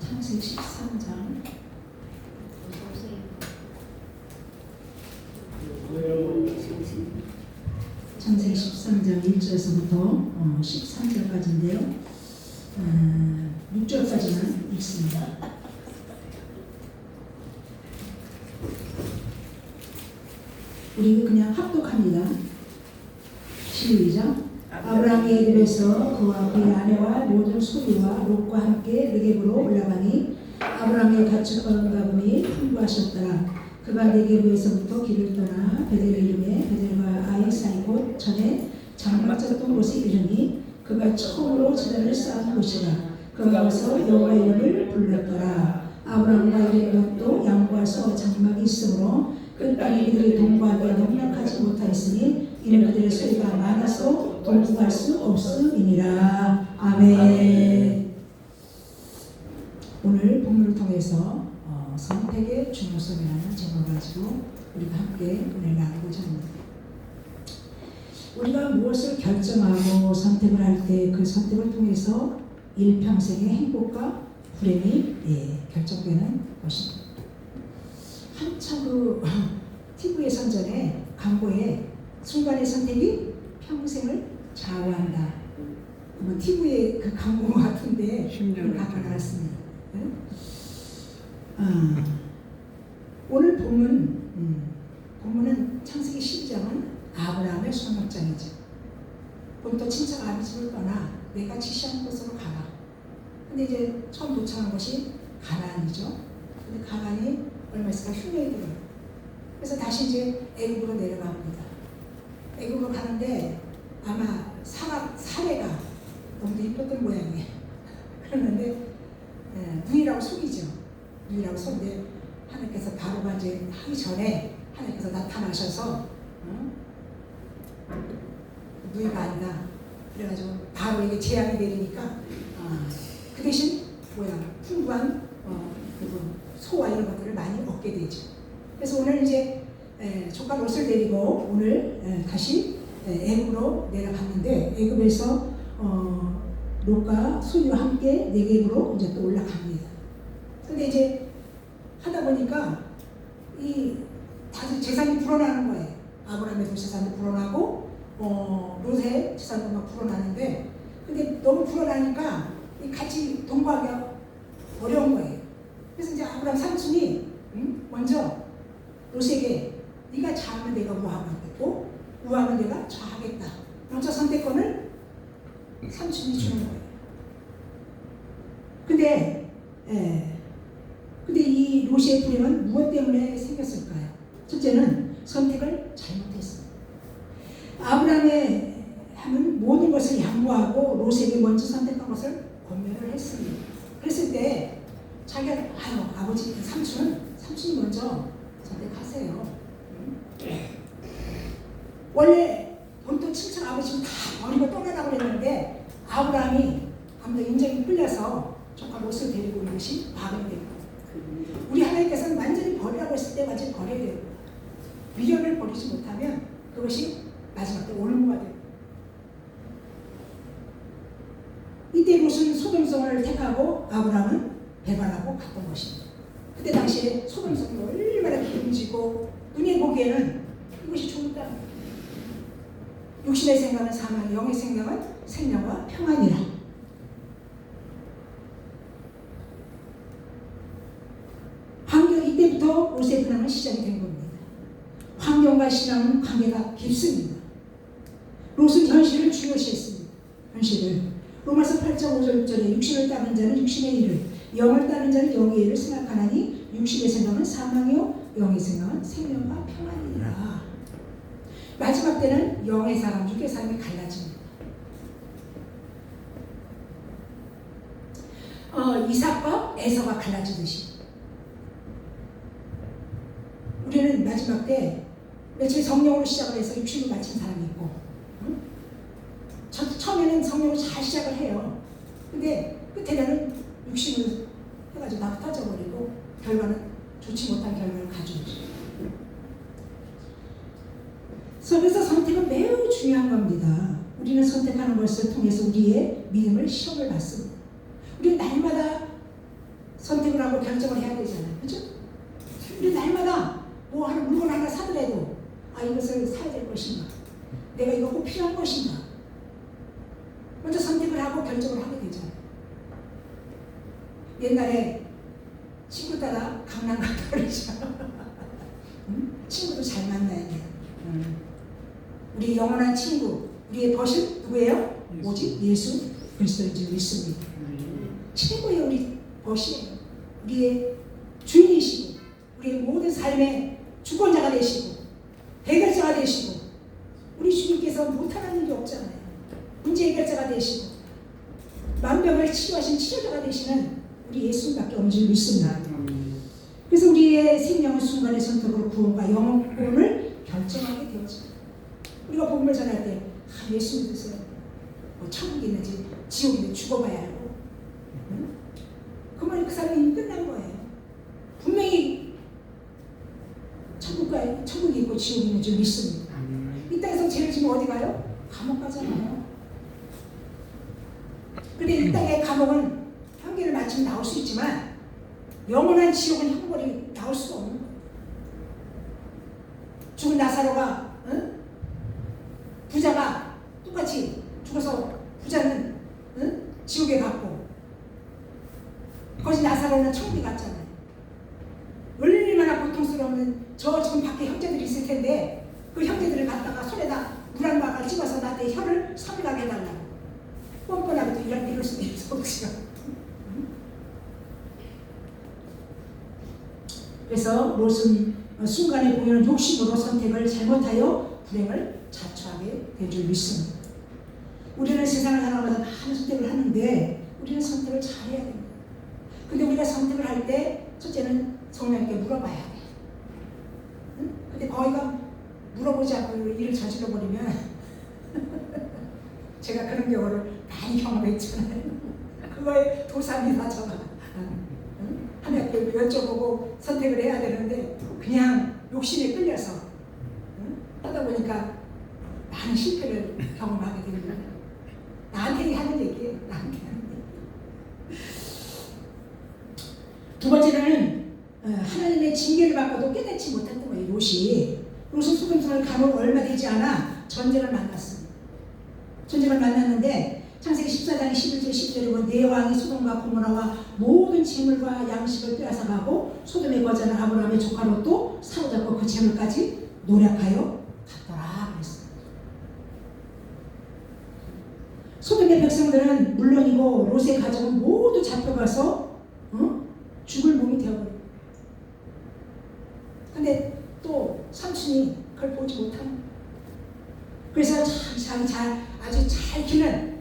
창세기 13장. 창세기 13장 1절에서부터 13절까지인데요. 6절까지만 읽습니다. 우리 그냥 합독합니다. 시작. 아브라함이 애굽에서 그와 그의 아내와 모든 소유와 롯과 함께 네겝으로 올라가니 아브라함의 가축과 가문이 풍부하셨더라. 그가 네겝에서부터 길을 떠나 베델 이름에 베델과 아이 사이 곳 전에 장막 쳤던 곳에 이르니 그가 처음으로 제단을 쌓은 곳이라. 그가 와서 여호와 이름을 불렀더라. 아브라함과 이르는 것도 양보하서 장막이 있으므로 끝까지 그들이 동거하기에 농락하지 못하였으니 이는 그들의 소유가 많아서 동거할 수 없음이니라. 아멘. 오늘 본문을 통해서 선택의 중요성이라는 제목을 가지고 우리가 함께 은혜를 나누고자 합니다. 우리가 무엇을 결정하고 선택을 할 때 그 선택을 통해서 일평생의 행복과 불행이 결정되는 것입니다. 한참 TV의 선전에 광고에 순간의 선택이 평생을 좌우한다. TV의 그 광고 같은데 그 광고가 나왔습니다. 오늘 본문은 창세기 12장은 아브라함의 소명장이죠. 본토 친척 아비 집을 떠나 내가 지시한 곳으로 가라. 근데 이제 처음 도착한 곳이 가나안이죠. 근데 가나안이 얼마 있을까 흉년이 들어요. 그래서 다시 이제 애굽으로 내려갑니다. 애굽으로 가는데 아마 사례가 너무 이뻤던 모양이에요. 그러는데 누이라고 속이죠. 누이라고 속인데 하나님께서 바로가 이제 하기 전에 하나님께서 나타나셔서 누이가 아니다. 그래가지고 바로에게 재앙이 내리니까 그 대신 풍부한 소와 이런 것들을 많이 얻게 되죠. 그래서 오늘 이제 조카 롯을 데리고 오늘 다시 애굽으로 내려갔는데 애굽에서 롯과 소유와 함께 네겝으로 이제 또 올라갑니다. 근데 이제 하다 보니까 이 다시 재산이 불어나는 거예요. 아브라함의 재산이 불어나고 롯의 재산도 막 불어나는데 근데 너무 불어나니까 같이 동거하기가 어려운 거예요. 그래서 이제 아브라함 삼촌이 먼저 롯에게 네가 좌하면 내가 우하겠고 우하면 내가 좌하겠다. 먼저 선택권을 삼촌이 주는 거예요. 근데 이 롯의 불행은 무엇 때문에 생겼을까요? 첫째는 선택을 잘못했어요. 아브라함의 하면 모든 것을 양보하고 롯에게 먼저 선택한 것을 권면을 했습니다. 그랬을 때 자기가 아버지 삼촌이 먼저 선택하세요. 원래 본토 친척 아버지는 다 버리고 떠나라고 그랬는데 아브라함이 아무도 인정이 끌려서 조카 롯을 데리고 온 것이 마음이 되고 우리 하나님께서는 완전히 버리라고 했을 때 완전히 버려야 돼요. 미련을 버리지 못하면 그것이 마지막 때 올무가 돼요. 이때 롯은 소돔성을 택하고 아브라함은 배반하고 갔던 것입니다. 그때 당시에 소돔성이 얼마나 기름지고 눈에 보기에는 이것이 좋은 땅. 육신의 생각은 사망, 영의 생각은 생명과 평안이라. 이때부터 롯의 불안은 시작이 된 겁니다. 환경과 신앙은 관계가 깊습니다. 롯은 현실을 중요시했습니다. 현실을. 로마서 8장 5절에 육신을 따르는 자는 육신의 일을, 영을 따르는 자는 영의 일을 생각하나니 육신의 생각은 사망이요 영의 생각은 생명과 평안이니라. 마지막 때는 영의 사람, 육의 사람이 갈라집니다. 이삭과 에서가 갈라지듯이 우리는 마지막 때 며칠 성령으로 시작을 해서 육신을 마친 사람이 있고 처음에는 성령으로 잘 시작을 해요. 근데 끝에는 육신을 해가지고 다 흩어져버리고 결과는 좋지 못한 결과를 가져오죠. 그래서 선택은 매우 중요한 겁니다. 우리는 선택하는 것을 통해서 우리의 믿음을 시험을 받습니다. 우리는 날마다 선택을 하고 결정을 해야 되잖아요. 그렇죠? 우리 날마다 뭐 하는 물건 하나 사더라도 이것을 사야 될 것인가? 내가 이거 꼭 필요한 것인가? 먼저 선택을 하고 결정을 하게 되잖아요. 옛날에 친구 따라 강남 갔다 그러죠. 친구도 잘 만나야 돼요. 우리 영원한 친구, 우리의 벗은 누구예요? 오직 예수 그리스도를 믿습니다. 최고의 우리 벗이에요. 우리의 주인이시고 우리의 모든 삶의 주권자가 되시고 해결자가 되시고 우리 주님께서 못하는 일이 없잖아요. 문제 해결자가 되시고 만병을 치료하신 치료자가 되시는 우리 예수님밖에 없는 줄 믿습니다. 그래서 우리의 생명은 순간의 선택으로 구원과 영혼을 결정하게 되었죠. 우리가 복음을 전할 때 예수 믿으세요. 뭐 천국이 있는지 지옥이 있는지 죽어봐야 알고 그러면 그 사람이 이미 끝난 거예요. 분명히 천국이 있고 지옥이 있는 줄 믿습니다. 이 땅에서 죄를 지면 어디 가요? 감옥 가잖아요. 근데 이 땅의 감옥은 형기를 마치면 나올 수 있지만 영원한 지옥은 형벌이 나올 수가 없는 거예요. 죽은 나사로가 부자가 똑같이 죽어서 부자는 지옥에 갔고 거기 나사로는 천국에 갔잖아요. 얼마나 고통스러우면 저 지금 밖에 형제들이 있을 텐데 그 형제들을 갖다가 손에다 물 한 방울 찍어서 나한테 혀를 섬이라게 해달라고 뻔뻔하게도 이럴 수도 있어. 그래서 롯은 순간에 보이는 욕심으로 선택을 잘못하여 불행을 자초하게 된 줄 믿습니다. 우리는 세상을 살아가면서 많은 선택을 하는데 우리는 선택을 잘해야 됩니다. 근데 우리가 선택을 할 때 첫째는 성령님께 물어봐야 돼. 응? 근데 거기가 물어보지 않고 일을 저질러 버리면 제가 그런 경우를 많이 경험했잖아요. 그거에 도사입니다, 저가. 하나님께 여쭤보고 선택을 해야 되는데 그냥 욕심에 끌려서 하다 보니까 많은 실패를 경험하게 됩니다. 나한테 하는 얘기예요. 나한테 하는 얘기. 두 번째는 하나님의 징계를 받고도 깨닫지 못했던 거예요. 롯이 소돔성을 가면 얼마 되지 않아 전쟁을 만났습니다. 전쟁을 만났는데 창세기 14장 11절 10절에 보면 네 왕이 소돔과 고모라와 모든 재물과 양식을 빼앗아가고 소돔에 거주하는 아브라함의 조카 롯도 사로잡고 그 재물까지 노력하여 갔더라 그랬어요. 소돔의 백성들은 물론이고 롯의 가족은 모두 잡혀가서 죽을 몸이 되어버려요. 근데 또 삼촌이 그걸 보지 못하는 그래서 아주 잘 기는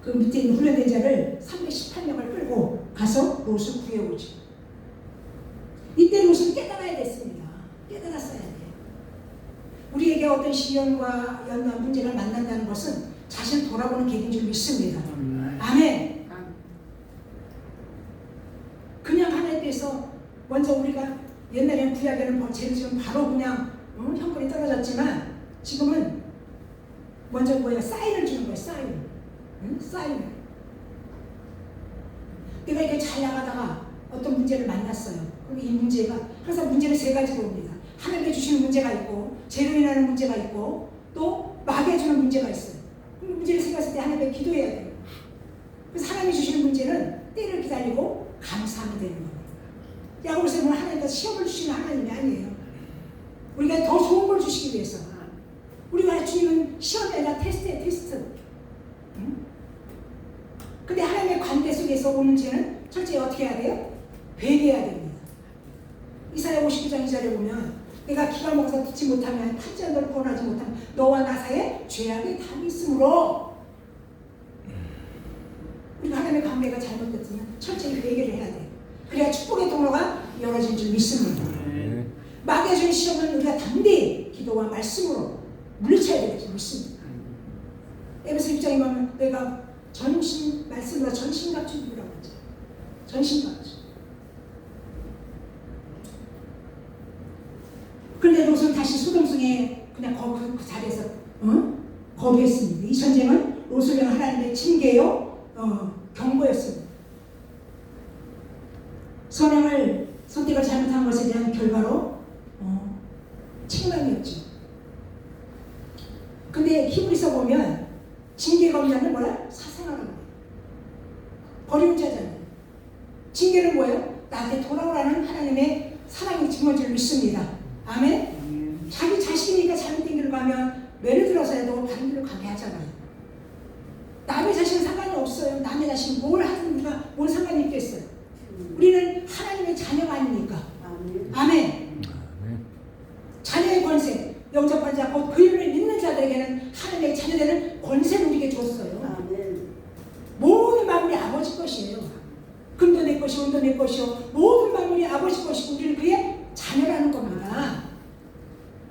그 밑에 있는 훈련된 자를 318명을 끌고 가서 롯을 구해오죠. 이때 롯은 깨달아야 됐습니다. 깨달았어야 돼요. 우리에게 어떤 시련과 연단 문제를 만난다는 것은 자신을 돌아보는 계기인 줄 믿습니다. 아멘. 그냥 하나님께서 먼저 우리가 옛날에는 구약에는 죄를 지으면 바로 그냥 형벌이 떨어졌지만 지금은 먼저 사인을 주는 거예요. 사인을. 내가 이렇게 잘 나가다가 어떤 문제를 만났어요. 그럼 이 문제가 항상 문제는 세 가지로 옵니다. 하나님이 주시는 문제가 있고 죄로 인하는 문제가 있고 또 마귀가 주는 문제가 있어요. 그럼 문제를 생각했을 때 하나님께 기도해야 돼요. 그래서 하나님이 주시는 문제는 때를 기다리고 감사하면 되는 거예요. 야고보서는 하나님께서 시험을 주시는 하나님이 아니에요. 우리가 더 좋은 걸 주시기 위해서. 우리가 주님은 시험이 아니라 테스트예요. 테스트. 근데 하나님의 관계 속에서 오는 죄는 철저히 어떻게 해야 돼요? 회개해야 됩니다. 이사야 59장 2절에 보면 내가 기가 먹어서 듣지 못하면 탄지한 너를 구원하지 못하면 너와 나 사이에 죄악의 담이 있으므로 우리가 하나님의 관계가 잘못됐으면 철저히 회개를 해야 돼요. 그래야 축복의 통로가 열어진 줄 믿습니다. 마귀가 주는 시험은 우리가 담대히 기도와 말씀으로 물리쳐야 되겠지 믿습니다. 에베소 6장에 보면 내가 전신 말씀으로 전신 갖추기라고 하죠. 전신 갖추. 그런데 롯은 다시 소돔성에 그냥 그 자리에서 거부했습니다. 이 전쟁은 롯을 향한 하나님의 징계요 경고였습니다. 선택을 잘못한 것에 대한 결과로 책망이었죠. 근데 히브리서 보면 징계가 없냐면 뭐라? 사생하라고 해요. 버리는 자잖아요. 징계는 뭐예요? 나한테 돌아오라는 하나님의 사랑의 증거인 줄 믿습니다. 아멘? 자기 자식이니까 잘못된 길을 가면 매를 들어서라도 다른 길로 가게 하잖아요. 남의 자식은 상관이 없어요. 남의 자식은 뭘 하든 우리가 뭘 상관이 있겠어요. 우리는 하나님의 자녀가 아닙니까? 아멘. 자녀의 권세, 영접한 자, 곧 그 이름을 믿는 자들에게는 하나님의 자녀되는 권세를 우리에게 줬어요. 모든 만물이 아버지 것이에요. 금도 내 것이요, 은도 내 것이요, 모든 만물이 아버지 것이고 우리는 그의 자녀라는 겁니다.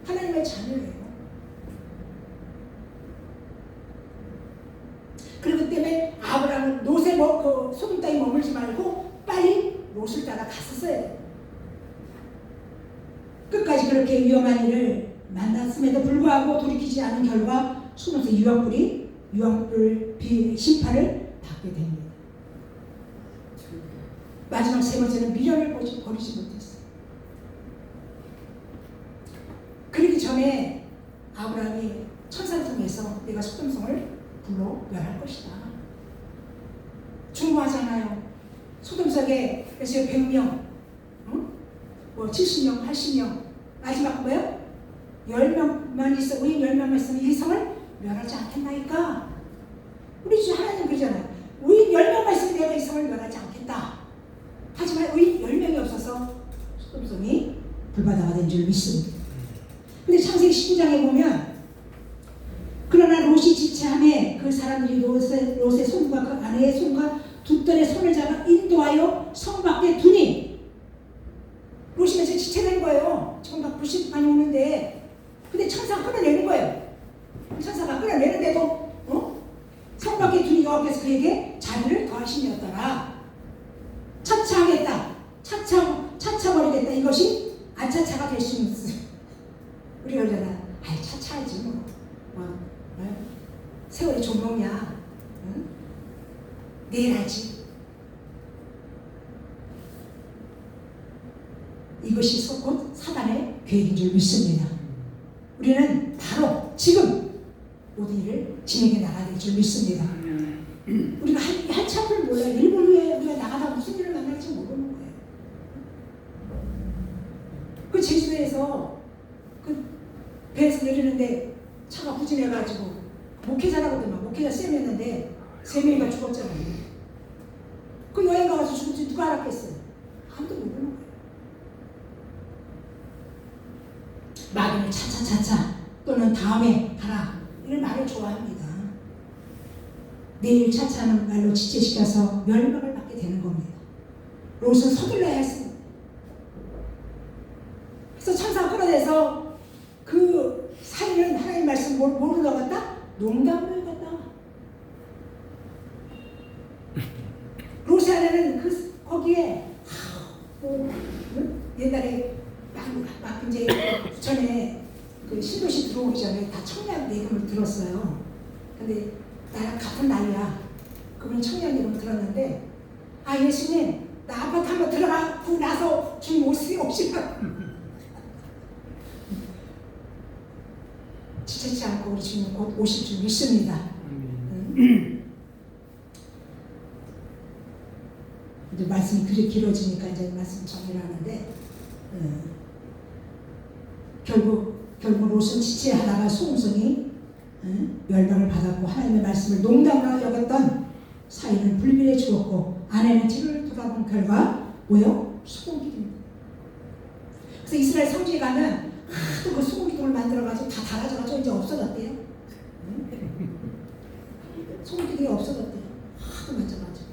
하나님의 자녀예요. 그리고 때문에 아브라함은 롯의 소금 땅에 머물지 말고 빨리 롯을 따라 갔었어요. 끝까지 그렇게 위험한 일을 만났음에도 불구하고 돌이키지 않은 결과 숨어서 유황불 심판을 받게 됩니다. 마지막 세 번째는 미련을 버리지 못했어요. 그러기 전에 아브라함이 천사를 통해서 내가 소돔성을 불로 멸할 것이다. 중보하잖아요. 소돔성에 그래서 100명, 뭐 70명, 80명, 마지막 뭐예요? 10명만 있어, 의인 10명만 있으면 이 성을 멸하지 않겠나이까? 우리 주 하나님 그러잖아요. 의인 10명만 있으면 내가 이 성을 멸하지 않겠다. 하지만 의인 10명이 없어서 소돔성이 불바다가 된 줄 믿습니다. 근데 창세기 19장에 보면 그러나 롯이 지체함에 그 사람들이 롯의 손과 그 아내의 손과 두 딸의 손을 잡아 인도하여 성 밖에 두니 롯이 이제 지체된 거예요. 지금 막 불씨 많이 오는데 근데 천사가 끌어내는 거예요. 천사가 끌어내는데도 성 밖에 두니 여호와께서 그에게 자비를 더하심이었더라. 차차하겠다. 차차버리겠다. 이것이 아차차가 될 수는 없어요. 우리가 그러잖아. 아이 차차하지 뭐. 세월이 종롱이야. 응? 내일 하지. 이것이 곧 사단의 계획인 줄 믿습니다. 우리는 바로 지금 모든 일을 진행해 나가야 될 줄 믿습니다. 우리가 한참을 몰라요. 1분 후에 우리가 나가다 무슨 일을 만날지 모르는 거예요. 그 제주도에서 그 배에서 내리는데 차가 후진해가지고 목회자라거든요. 목회자 쌤이었는데 3명이가 죽었잖아요. 그 여행 가서 죽을지 누가 알았겠어요? 아무도 모르는 거예요. 마귀는 차차차차 또는 다음에 가라 이런 말을 좋아합니다. 내일 차차하는 말로 지체시켜서 멸망을 받게 되는 겁니다. 롯은 서둘러야 했습니다. 그래서 천사가 끌어내서 그 사이는 하나님 말씀 뭐로 나갔다? 농담으로 나갔다. 롯의 아내는 거기에 옛날에 막 이제 전에 그 신도시 들어오기 전에 다 청약 예금을 들었어요. 근데 나랑 같은 나이야. 그분 청약 예금 들었는데 예수님 나 아파트 한번 들어가고 나서 주님 오시면 지체치 않고 우리 주님 곧 오실 줄 믿습니다. 이제 말씀이 그리 길어지니까 이제 말씀 정리를 하는데 결국 롯은 지체하다가 소음성이 멸망을 받았고 하나님의 말씀을 농담으로 여겼던 사이는 불길에 죽었고 아내는 뒤를 돌아본 결과 뭐요? 소금기둥. 그래서 이스라엘 성지에 가면 하도 그 소금기둥을 만들어가지고 다 달아져가지고 이제 없어졌대요. 소금기둥이 없어졌대요. 하도 만져가지고.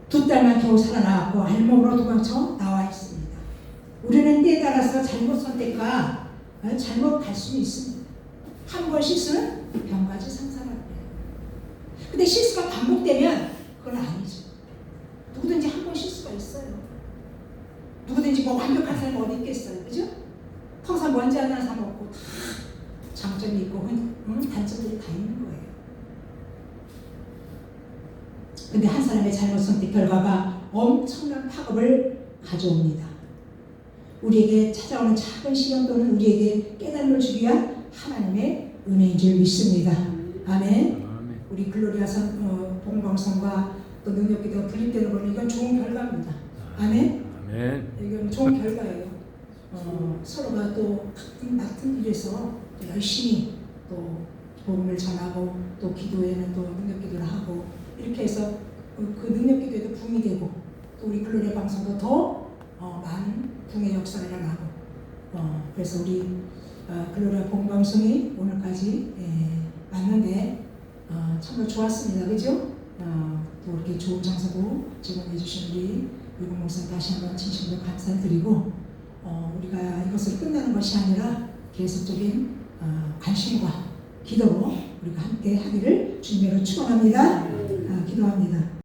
두 딸만 겨우 살아나왔고 알몸으로 도망쳐 나와 있습니다. 우리는 때에 따라서 잘못 선택과 잘못 갈 수는 있습니다. 한 번 실수는 병가지 상사랍니다. 근데 실수가 반복되면 그건 아니죠. 누구든지 한 번 실수가 있어요. 누구든지 뭐 완벽한 사람이 어디 있겠어요. 그죠? 항상 먼지 하나 사먹고 다 장점이 있고 단점들이 다 있는 거예요. 근데 한 사람의 잘못 선택 결과가 엄청난 파급을 가져옵니다. 우리에게 찾아오는 작은 시험 또는 우리에게 깨달음을 주기 위한 하나님의 은혜인 줄 믿습니다. 아멘. 우리 글로리아 봉방성과 또 능력기도가 분립되는 것은 이건 좋은 결과입니다. 아멘. 이건 좋은 결과예요. 서로가 또 같은 일에서 열심히 또 복음을 전하고 또 기도에는 또 능력기도를 하고 이렇게 해서 그 능력기도에도 붐이 되고 또 우리 글로리아 방송도 더 많은 붕의 역사가 일어나고 그래서 우리 글로리아 봉방송이 오늘까지 왔는데 정말 좋았습니다. 그죠? 또 이렇게 좋은 장소도 제공해 주신 우리 유국 목사 다시 한번 진심으로 감사를 드리고 우리가 이것을 끝나는 것이 아니라 계속적인 관심과 기도로 우리가 함께 하기를 주님으로 축원합니다. 기도합니다.